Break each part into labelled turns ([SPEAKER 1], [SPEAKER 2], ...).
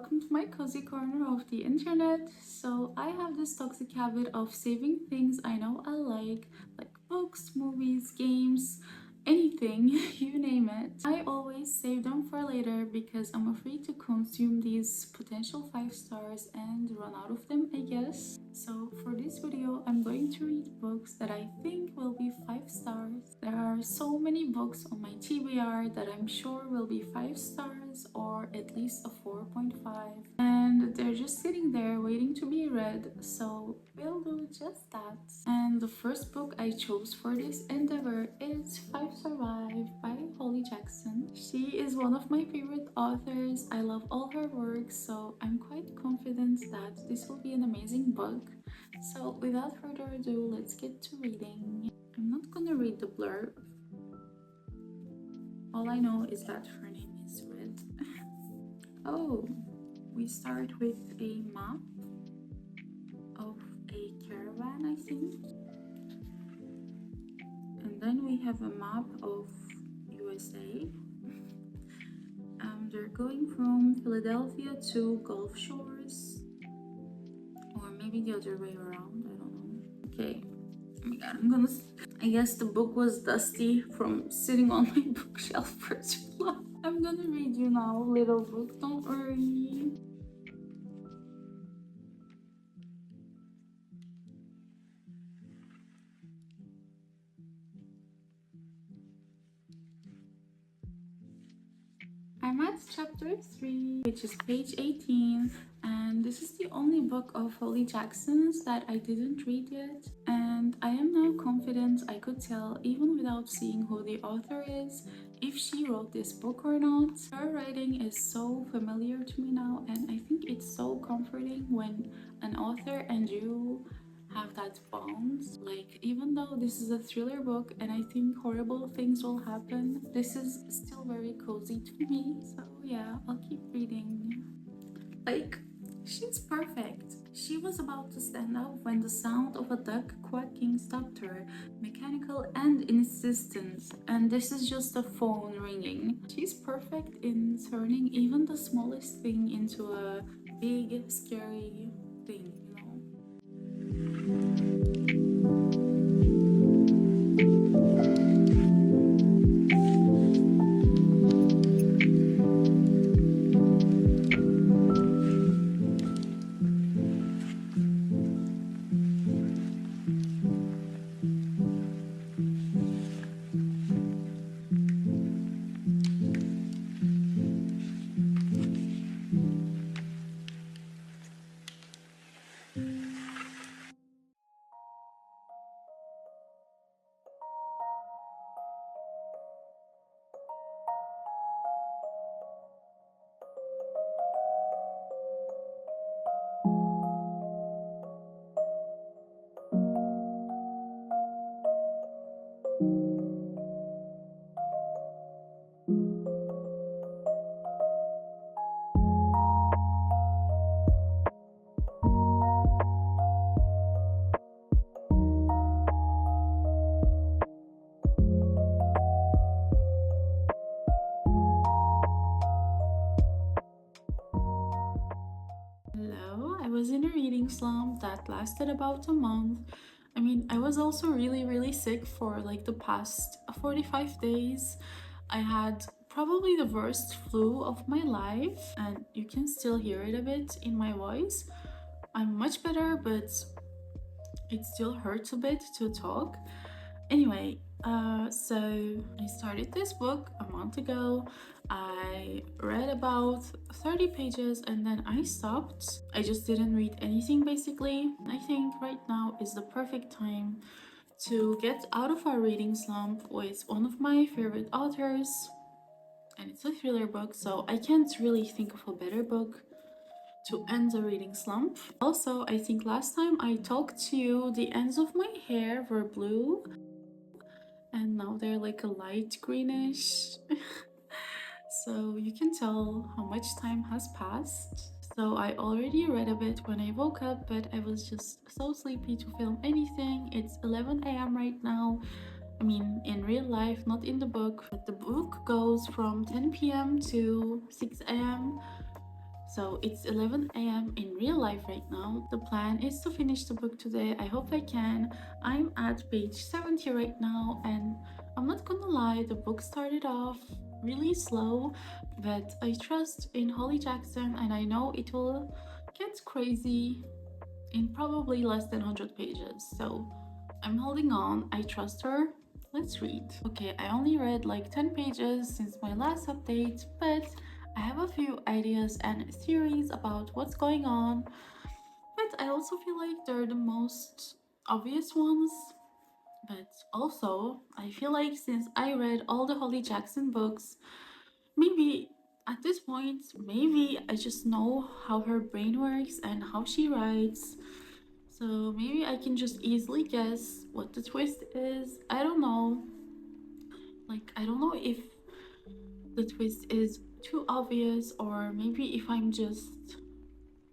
[SPEAKER 1] welcome to my cozy corner of the internet. So I have this toxic habit of saving things I know I like books, movies, games, anything, you name it. I always save them for later because I'm afraid to consume these potential 5 stars and run out of them, I guess. So for this video, I'm going to read books that I think will be 5 stars. There are so many books on my TBR that I'm sure will be 5 stars or at least a 4.5. And they're just sitting there waiting to be read, so we'll do just that. And the first book I chose for this endeavor is 5 Survive by Holly Jackson. She is one of my favorite authors. I love all her work, so I'm quite confident that this will be an amazing book. So without further ado, let's get to reading. I'm not gonna read the blurb. All I know is that her name is Red. Oh, we start with a map of a caravan, I think. And then we have a map of USA. They're going from Philadelphia to Gulf Shores. Or maybe the other way around, I don't know. Okay, oh my god, I guess the book was dusty from sitting on my bookshelf for too long. I'm gonna read you now, little book, don't worry. I'm at chapter 3, which is page 18, and this is the only book of Holly Jackson's that I didn't read yet, and I am now confident I could tell, even without seeing who the author is, if she wrote this book or not. Her writing is so familiar to me now, and I think it's so comforting when an author and you have that bond. Like, even though this is a thriller book and I think horrible things will happen, this is still very cozy to me. So yeah, I'll keep reading. Like, she's perfect. She was about to stand up when the sound of a duck quacking stopped her, mechanical and insistent. And this is just a phone ringing. She's perfect in turning even the smallest thing into a big, scary thing, you know? I was in a reading slump that lasted about a month. I mean, I was also really sick for like the past 45 days. I had probably the worst flu of my life, and you can still hear it a bit in my voice. I'm much better, but it still hurts a bit to talk. Anyway, so I started this book a month ago. I read about 30 pages and then I stopped. I just didn't read anything basically. I think right now is the perfect time to get out of our reading slump with one of my favorite authors. And it's a thriller book, so I can't really think of a better book to end the reading slump. Also, I think last time I talked to you, the ends of my hair were blue and now they're like a light greenish. So you can tell how much time has passed. So I already read a bit when I woke up, but I was just so sleepy to film anything. It's 11 a.m. right now. I mean, in real life, not in the book. But the book goes from 10 p.m. to 6 a.m. So it's 11 a.m. in real life right now. The plan is to finish the book today. I hope I can. I'm at page 70 right now, and I'm not gonna lie, the book started off really slow, but I trust in Holly Jackson and I know it will get crazy in probably less than 100 pages. So I'm holding on. I trust her. Let's read. Okay, I only read like 10 pages since my last update, but I have a few ideas and theories about what's going on. But I also feel like they're the most obvious ones. But also, I feel like since I read all the Holly Jackson books, maybe at this point, maybe I just know how her brain works and how she writes. So maybe I can just easily guess what the twist is. I don't know. Like, I don't know if the twist is too obvious or maybe if I'm just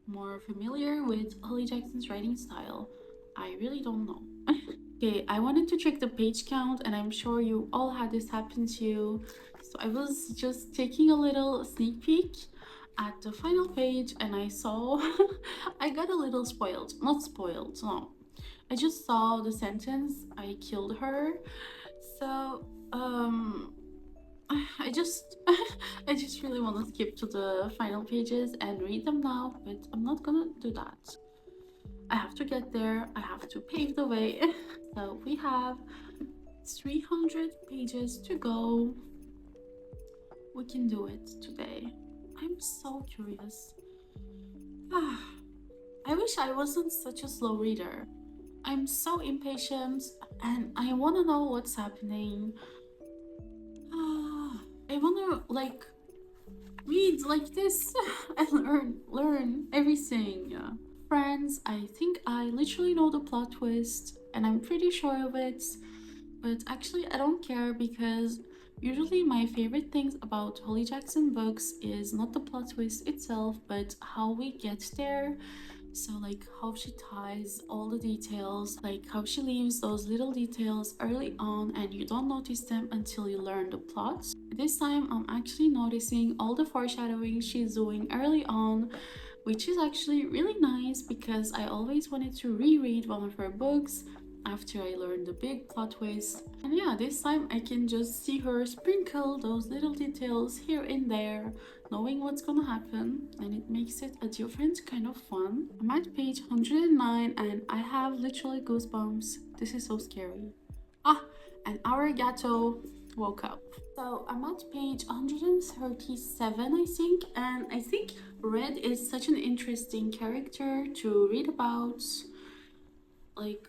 [SPEAKER 1] more familiar with Holly Jackson's writing style. I really don't know. Okay, I wanted to check the page count and I'm sure you all had this happen to you. So I was just taking a little sneak peek at the final page and I saw I got a little spoiled. Not spoiled, no. I just saw the sentence I killed her. So I just I just really want to skip to the final pages and read them now, but I'm not gonna do that. I have to get there. I have to pave the way. So we have 300 pages to go. We can do it today. I'm so curious. I wish I wasn't such a slow reader. I'm so impatient and I want to know what's happening. I want to like read like this and learn everything. Friends, I think I literally know the plot twist and I'm pretty sure of it, but actually I don't care because usually my favorite things about Holly Jackson books is not the plot twist itself, but how we get there. So like how she ties all the details, like how she leaves those little details early on and you don't notice them until you learn the plot. This time I'm actually noticing all the foreshadowing she's doing early on, which is actually really nice because I always wanted to reread one of her books after I learned the big plot twist. And yeah, this time I can just see her sprinkle those little details here and there, knowing what's gonna happen, and it makes it a different kind of fun. I'm at page 109 and I have literally goosebumps. This is so scary. And our gato woke up. So I'm at page 137, I think, and I think Red is such an interesting character to read about. Like,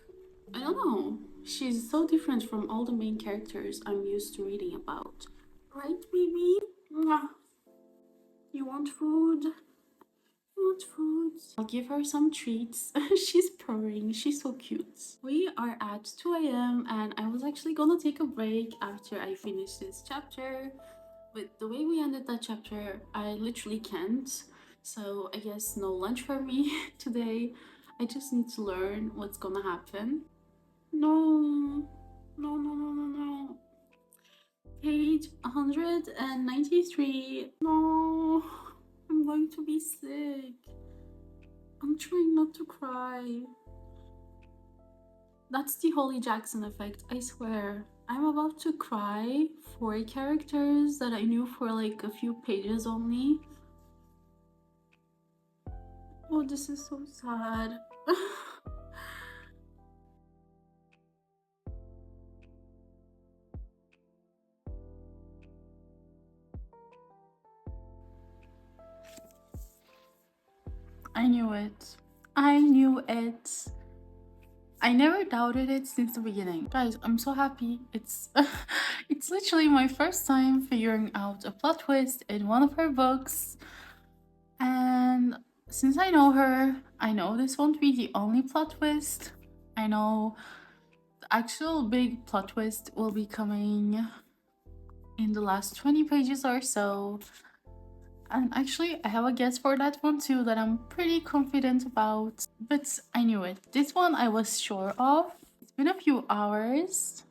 [SPEAKER 1] I don't know. She's so different from all the main characters I'm used to reading about. Right, baby? Mwah. You want food? You want food? I'll give her some treats. She's purring. She's so cute. We are at 2 a.m. and I was actually gonna take a break after I finish this chapter. But the way we ended that chapter, I literally can't. So I guess no lunch for me today. I just need to learn what's gonna happen. No, no, no, no, no, no. Page 193. No, I'm going to be sick. I'm trying not to cry. That's the Holly Jackson effect, I swear. I'm about to cry for characters that I knew for like a few pages only. Oh, this is so sad. I knew it. I knew it. I never doubted it since the beginning. Guys, I'm so happy. It's it's literally my first time figuring out a plot twist in one of her books. And since I know her, I know this won't be the only plot twist. I know the actual big plot twist will be coming in the last 20 pages or so. And actually, I have a guess for that one too that I'm pretty confident about. But I knew it. This one I was sure of. It's been a few hours.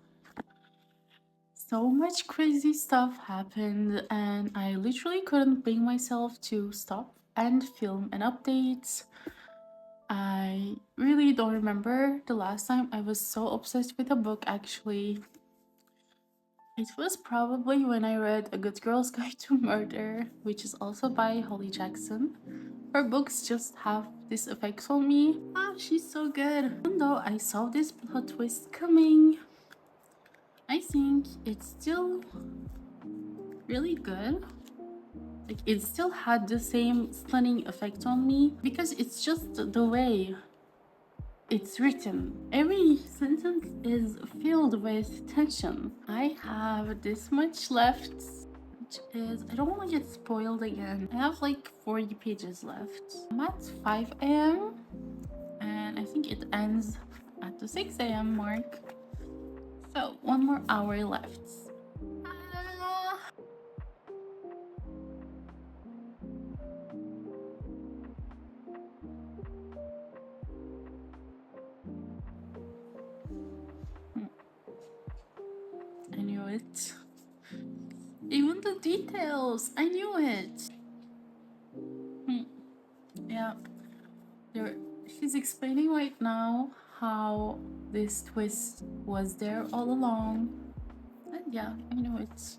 [SPEAKER 1] So much crazy stuff happened and I literally couldn't bring myself to stop. and film and updates. I really don't remember the last time I was so obsessed with a book actually. It was probably when I read A Good Girl's Guide to Murder, which is also by Holly Jackson. Her books just have this effect on me. She's so good. Even though I saw this plot twist coming, I think it's still really good. Like, it still had the same stunning effect on me because it's just the way it's written. Every sentence is filled with tension. I have this much left, which is, I don't want to get spoiled again. I have like 40 pages left. I'm at 5 a.m. and I think it ends at the 6 a.m. mark. So, one more hour left. Ah. I knew it. Even the details, I knew it. Yeah, she's explaining right now how this twist was there all along. And yeah, I know it.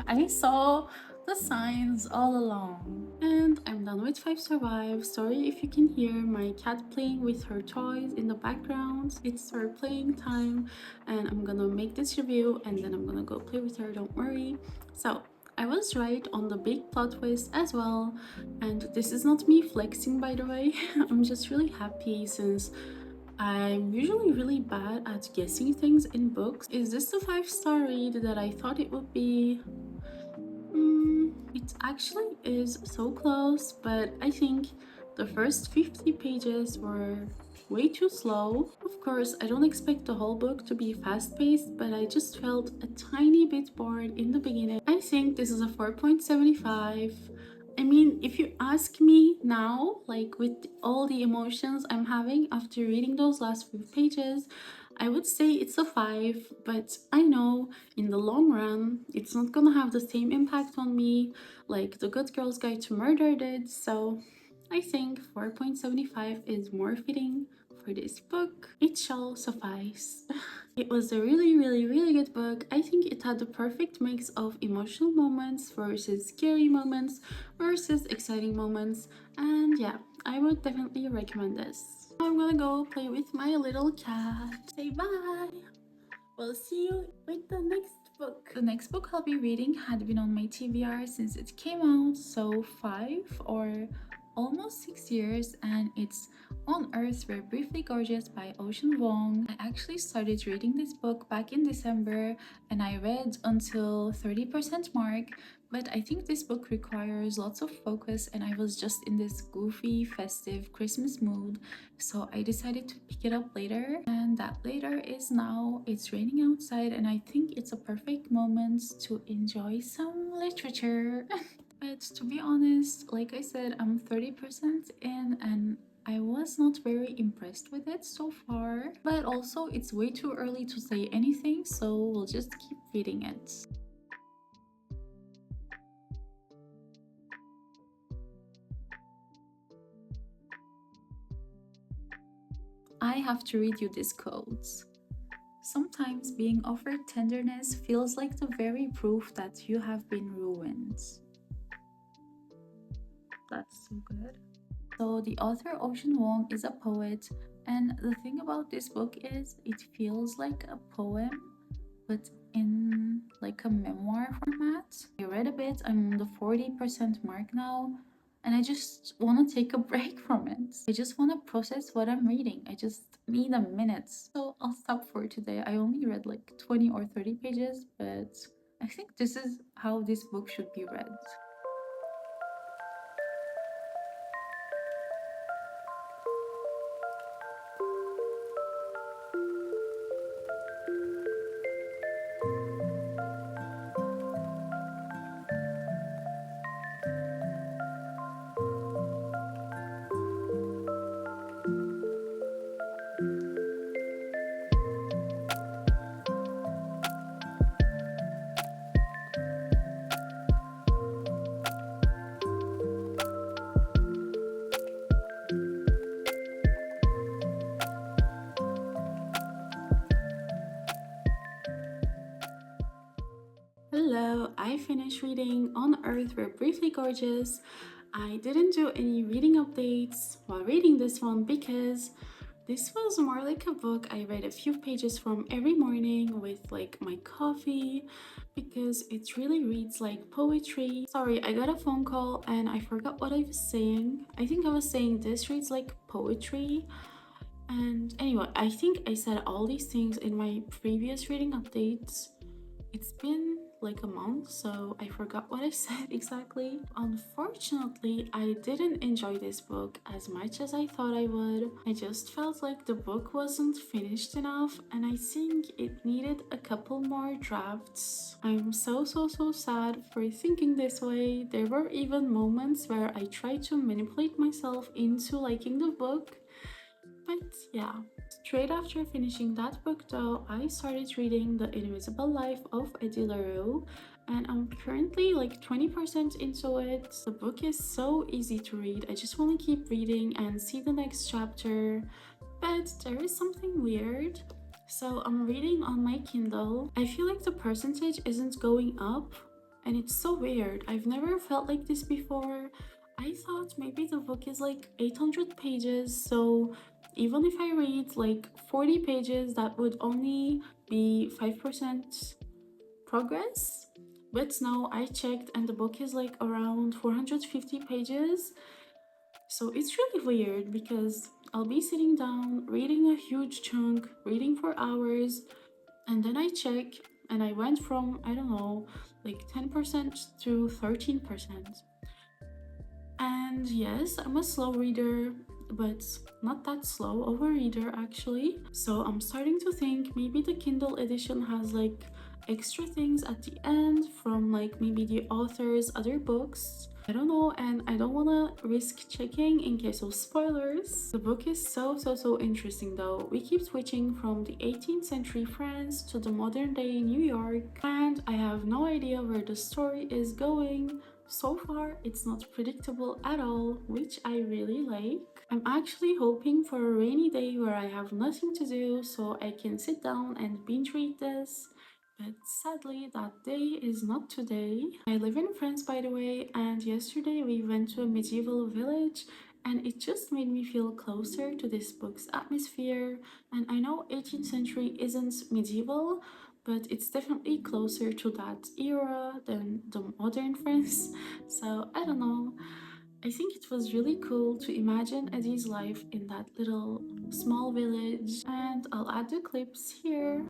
[SPEAKER 1] I saw the signs all along. And I'm done with 5 Survive. Sorry if you can hear my cat playing with her toys in the background. It's her playing time, and I'm gonna make this review and then I'm gonna go play with her, don't worry. So, I was right on the big plot twist as well, and this is not me flexing, by the way. I'm just really happy since I'm usually really bad at guessing things in books. Is this the 5-star read that I thought it would be? It actually is so close, but I think the first 50 pages were way too slow. Of course, I don't expect the whole book to be fast-paced, but I just felt a tiny bit bored in the beginning. I think this is a 4.75. I mean, if you ask me now, like with all the emotions I'm having after reading those last few pages, I would say it's a 5, but I know in the long run it's not gonna have the same impact on me like The Good Girl's Guide to Murder did, so I think 4.75 is more fitting for this book. It shall suffice. It was a really good book. I think it had the perfect mix of emotional moments versus scary moments versus exciting moments, and yeah, I would definitely recommend this. I'm gonna go play with my little cat. Say bye! We'll see you with the next book. The next book I'll be reading had been on my TBR since it came out, so 5 or almost 6 years, and it's On Earth We're Briefly Gorgeous by Ocean Vuong. I actually started reading this book back in December and I read until 30% mark, but I think this book requires lots of focus and I was just in this goofy, festive Christmas mood, so I decided to pick it up later, and that later is now. It's raining outside and I think it's a perfect moment to enjoy some literature. But to be honest, like I said, I'm 30% in and I was not very impressed with it so far. But also, it's way too early to say anything, so we'll just keep reading it. I have to read you these quotes. Sometimes being offered tenderness feels like the very proof that you have been ruined. That's so good. So the author Ocean Vuong is a poet, and the thing about this book is it feels like a poem, but in like a memoir format. I read a bit, I'm on the 40% mark now, and I just want to take a break from it. I just want to process what I'm reading. I just need a minute. So I'll stop for today. I only read like 20 or 30 pages, but I think this is how this book should be read. finished reading On Earth We're Briefly Gorgeous. I didn't do any reading updates while reading this one because this was more like a book I read a few pages from every morning with like my coffee because it really reads like poetry. Sorry, I got a phone call and I forgot what I was saying. I think I was saying this reads like poetry. And anyway, I think I said all these things in my previous reading updates. It's been like a month, so I forgot what I said exactly. Unfortunately, I didn't enjoy this book as much as I thought I would. I just felt like the book wasn't finished enough, and I think it needed a couple more drafts. I'm so sad for thinking this way. There were even moments where I tried to manipulate myself into liking the book. But yeah, straight after finishing that book though, I started reading The Invisible Life of Eddie LaRue, and I'm currently like 20% into it. The book is so easy to read. I just want to keep reading and see the next chapter, but there is something weird. So I'm reading on my Kindle. I feel like the percentage isn't going up, and it's so weird. I've never felt like this before. I thought maybe the book is like 800 pages, so even if I read like 40 pages, that would only be 5% progress. But now I checked and the book is like around 450 pages. So it's really weird because I'll be sitting down, reading a huge chunk, reading for hours, and then I check and I went from, I don't know, like 10% to 13%. And yes, I'm a slow reader, but not that slow of a reader actually. So I'm starting to think maybe the Kindle edition has like extra things at the end from like maybe the author's other books. I don't know, and I don't want to risk checking in case of spoilers. The book is so interesting though. We keep switching from the 18th century France to the modern day New York, and I have no idea where the story is going. So far, it's not predictable at all, which I really like. I'm actually hoping for a rainy day where I have nothing to do so I can sit down and binge read this. But sadly, that day is not today. I live in France, by the way, and yesterday we went to a medieval village and it just made me feel closer to this book's atmosphere. And I know 18th century isn't medieval, but it's definitely closer to that era than the modern France. So I don't know. I think it was really cool to imagine Eddie's life in that little small village, and I'll add the clips here.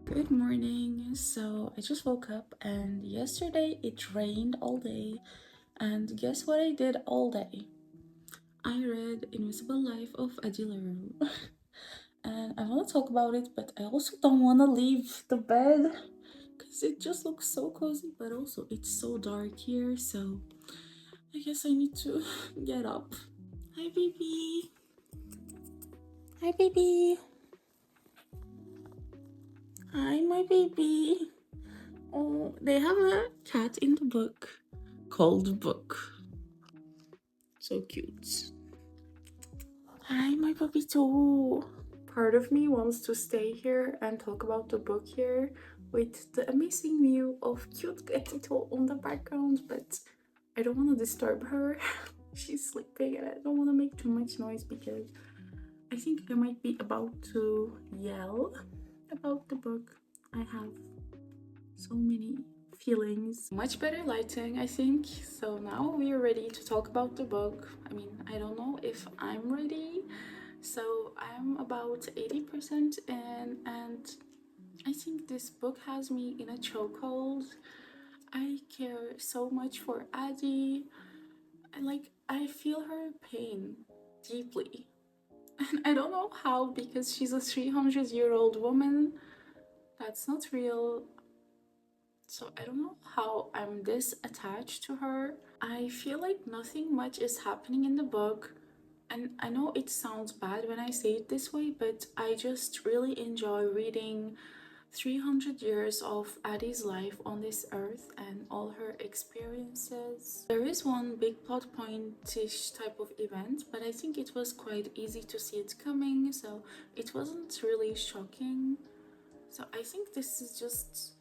[SPEAKER 1] Good morning. So I just woke up and yesterday it rained all day. And guess what I did all day? I read Invisible Life of Addie LaRue. And I want to talk about it, but I also don't want to leave the bed because it just looks so cozy, but also it's so dark here, so I guess I need to get up. Hi, baby. Hi, baby. Hi, my baby. Oh, they have a cat in the book called Book. So cute. Hi, my puppy too. Part of me wants to stay here and talk about the book here with the amazing view of cute Gatito on the background, but I don't want to disturb her. She's sleeping and I don't want to make too much noise because I think I might be about to yell about the book. I have so many feelings. Much better lighting, I think. So now we are ready to talk about the book. I mean, I don't know if I'm ready. So I'm about 80% in, and I think this book has me in a chokehold. I care so much for Addie. I feel her pain deeply. And I don't know how, because she's a 300-year-old woman. That's not real. So I don't know how I'm this attached to her. I feel like nothing much is happening in the book. And I know it sounds bad when I say it this way, but I just really enjoy reading 300 years of Addie's life on this earth and all her experiences. There is one big plot point-ish type of event, but I think it was quite easy to see it coming, so it wasn't really shocking. So I think this is just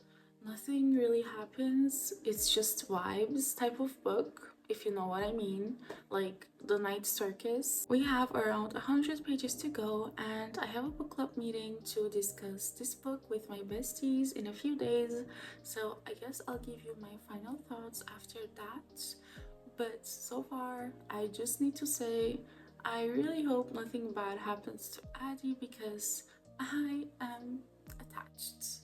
[SPEAKER 1] nothing really happens. It's just vibes type of book, if you know what I mean. Like the Night Circus. We have around 100 pages to go, and I have a book club meeting to discuss this book with my besties in a few days. So I guess I'll give you my final thoughts after that. But so far, I just need to say I really hope nothing bad happens to Addie because I am attached.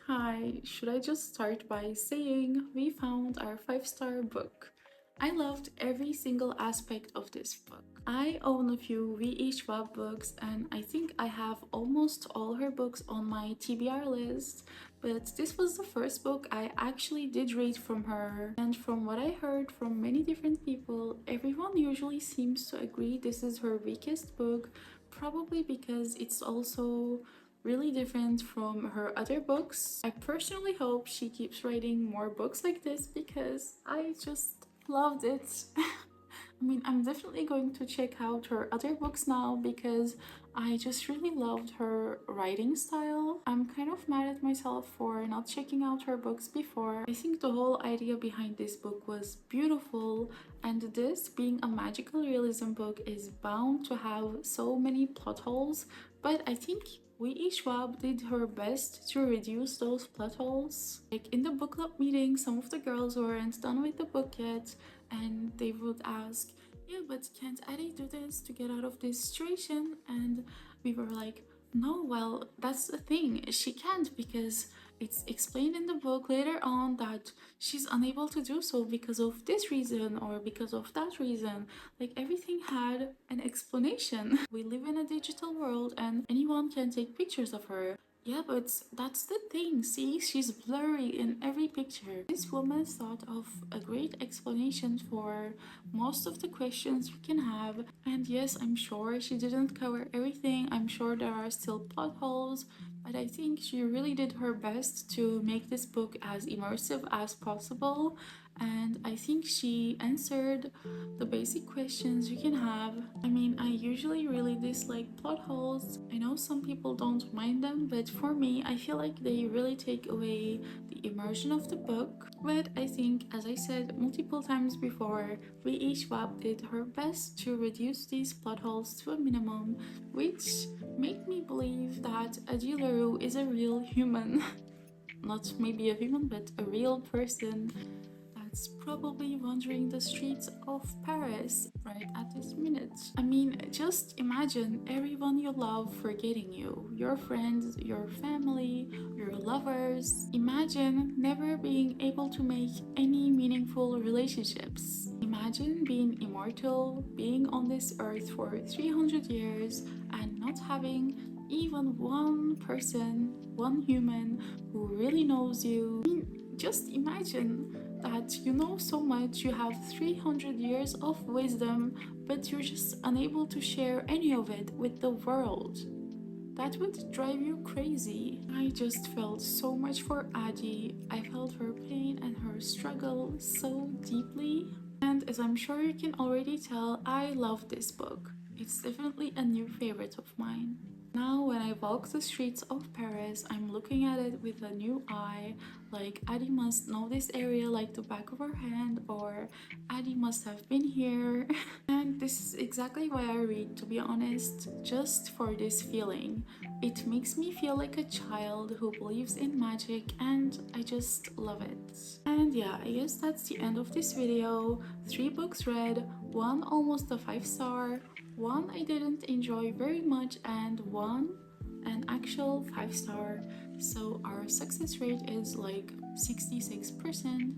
[SPEAKER 1] Hi, should I just start by saying we found our 5-star book? I loved every single aspect of this book. I own a few V.E. Schwab books, and I think I have almost all her books on my TBR list, but this was the first book I actually did read from her. And from what I heard from many different people, everyone usually seems to agree this is her weakest book, probably because it's also really different from her other books. I personally hope she keeps writing more books like this because I just loved it. I mean, I'm definitely going to check out her other books now because I just really loved her writing style. I'm kind of mad at myself for not checking out her books before. I think the whole idea behind this book was beautiful, and this, being a magical realism book, is bound to have so many plot holes, but I think we Schwab did her best to reduce those plot holes. Like in the book club meeting, some of the girls weren't done with the book yet, and they would ask, yeah, but can't Addie do this to get out of this situation? And we were like, no, well, that's the thing. She can't because it's explained in the book later on that she's unable to do so because of this reason or because of that reason. Like everything had an explanation. We live in a digital world and anyone can take pictures of her. Yeah, but that's the thing. See, she's blurry in every picture. This woman thought of a great explanation for most of the questions we can have. And yes, I'm sure she didn't cover everything. I'm sure there are still plot holes, but I think she really did her best to make this book as immersive as possible. And I think she answered the basic questions you can have. I mean, I usually really dislike plot holes. I know some people don't mind them, but for me, I feel like they really take away the immersion of the book. But I think, as I said multiple times before, V.E. Schwab did her best to reduce these plot holes to a minimum, which made me believe that Addie LaRue is a real human. Not maybe a human, but a real person that's probably wandering the streets of Paris right at this minute. I mean, just imagine everyone you love forgetting you, your friends, your family, your lovers. Imagine never being able to make any meaningful relationships. Imagine being immortal, being on this earth for 300 years, and not having even one person, one human who really knows you. I mean, just imagine that you know so much, you have 300 years of wisdom, but you're just unable to share any of it with the world. That would drive you crazy. I just felt so much for Addie. I felt her pain and her struggle so deeply. And as I'm sure you can already tell, I love this book. It's definitely a new favorite of mine. Now, when I walk the streets of Paris, I'm looking at it with a new eye. Like, Addie must know this area like the back of her hand, or Addie must have been here. And this is exactly why I read, to be honest, just for this feeling. It makes me feel like a child who believes in magic, and I just love it. And yeah, I guess that's the end of this video. 3 books read, 1 almost a 5-star, 1 I didn't enjoy very much, and 1 an actual 5-star. So our success rate is like 66%.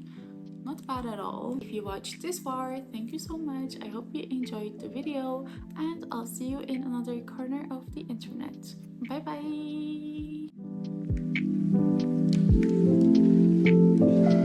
[SPEAKER 1] Not bad at all. If you watched this far, thank you so much. I hope you enjoyed the video, and I'll see you in another corner of the internet. Bye bye!